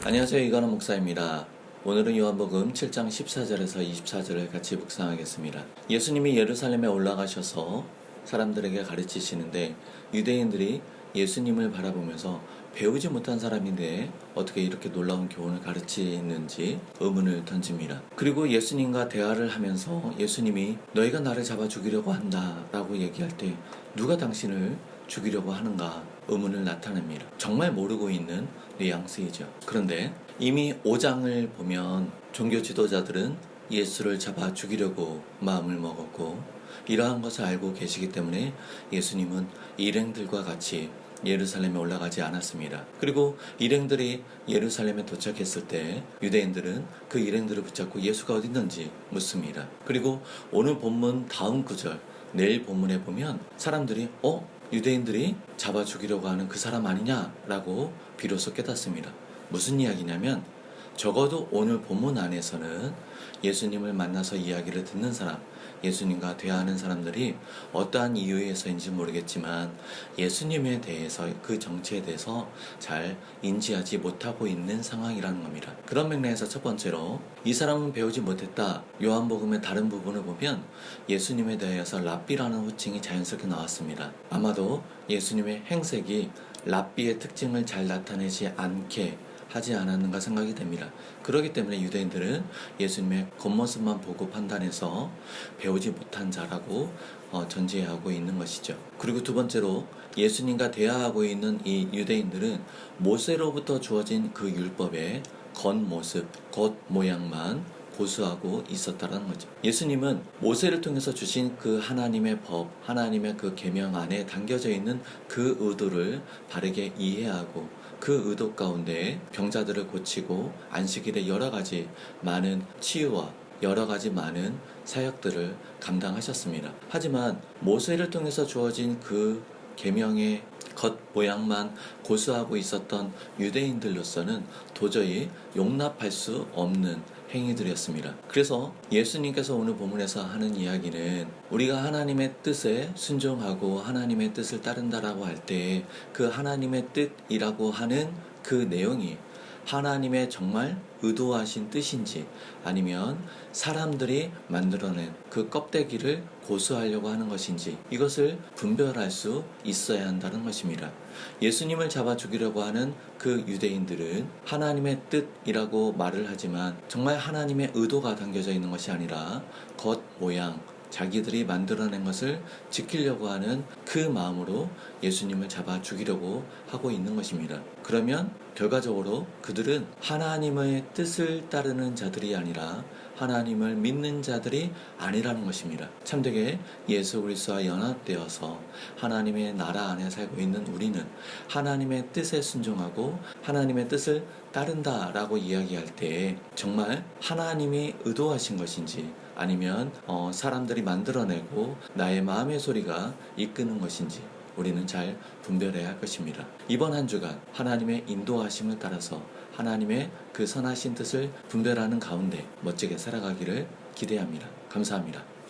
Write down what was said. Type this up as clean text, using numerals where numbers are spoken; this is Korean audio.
안녕하세요. 이관원 목사입니다. 오늘은 요한복음 7장 14절에서 24절을 같이 묵상하겠습니다. 예수님이 예루살렘에 올라가셔서 사람들에게 가르치시는데 유대인들이 예수님을 바라보면서 배우지 못한 사람인데 어떻게 이렇게 놀라운 교훈을 가르치는지 의문을 던집니다. 그리고 예수님과 대화를 하면서 예수님이 너희가 나를 잡아 죽이려고 한다 라고 얘기할 때 누가 당신을 죽이려고 하는가 의문을 나타냅니다. 정말 모르고 있는 뉘앙스이죠. 그런데 이미 5장을 보면 종교 지도자들은 예수를 잡아 죽이려고 마음을 먹었고 이러한 것을 알고 계시기 때문에 예수님은 일행들과 같이 예루살렘에 올라가지 않았습니다. 그리고 일행들이 예루살렘에 도착했을 때 유대인들은 그 일행들을 붙잡고 예수가 어디 있는지 묻습니다. 그리고 오늘 본문 다음 구절 내일 본문에 보면 사람들이 유대인들이 잡아 죽이려고 하는 그 사람 아니냐라고 비로소 깨닫습니다. 무슨 이야기냐면 적어도 오늘 본문 안에서는 예수님을 만나서 이야기를 듣는 사람, 예수님과 대화하는 사람들이 어떠한 이유에서인지 모르겠지만 예수님에 대해서 그 정체에 대해서 잘 인지하지 못하고 있는 상황이라는 겁니다. 그런 맥락에서 첫 번째로 이 사람은 배우지 못했다. 요한복음의 다른 부분을 보면 예수님에 대해서 랍비라는 호칭이 자연스럽게 나왔습니다. 아마도 예수님의 행색이 랍비의 특징을 잘 나타내지 않게 하지 않았는가 생각이 됩니다. 그렇기 때문에 유대인들은 예수님의 겉모습만 보고 판단해서 배우지 못한 자라고 전제하고 있는 것이죠. 그리고 두 번째로 예수님과 대화하고 있는 이 유대인들은 모세로부터 주어진 그 율법의 겉모습, 겉모양만 고수하고 있었다는 거죠. 예수님은 모세를 통해서 주신 그 하나님의 법, 하나님의 그 계명 안에 담겨져 있는 그 의도를 바르게 이해하고 그 의도 가운데 병자들을 고치고 안식일에 여러 가지 많은 치유와 여러 가지 많은 사역들을 감당하셨습니다. 하지만 모세를 통해서 주어진 그 계명의 겉모양만 고수하고 있었던 유대인들로서는 도저히 용납할 수 없는 행위들이었습니다. 그래서 예수님께서 오늘 본문에서 하는 이야기는 우리가 하나님의 뜻에 순종하고 하나님의 뜻을 따른다라고 할 때 그 하나님의 뜻이라고 하는 그 내용이 하나님의 정말 의도하신 뜻인지 아니면 사람들이 만들어낸 그 껍데기를 고수하려고 하는 것인지 이것을 분별할 수 있어야 한다는 것입니다. 예수님을 잡아 죽이려고 하는 그 유대인들은 하나님의 뜻이라고 말을 하지만 정말 하나님의 의도가 담겨져 있는 것이 아니라 겉모양, 자기들이 만들어낸 것을 지키려고 하는 그 마음으로 예수님을 잡아 죽이려고 하고 있는 것입니다. 그러면 결과적으로 그들은 하나님의 뜻을 따르는 자들이 아니라 하나님을 믿는 자들이 아니라는 것입니다. 참되게 예수 그리스도와 연합되어서 하나님의 나라 안에 살고 있는 우리는 하나님의 뜻에 순종하고 하나님의 뜻을 따른다라고 이야기할 때 정말 하나님이 의도하신 것인지 아니면 사람들이 만들어내고 나의 마음의 소리가 이끄는 것인지 우리는 잘 분별해야 할 것입니다. 이번 한 주간 하나님의 인도하심을 따라서 하나님의 그 선하신 뜻을 분별하는 가운데 멋지게 살아가기를 기대합니다. 감사합니다.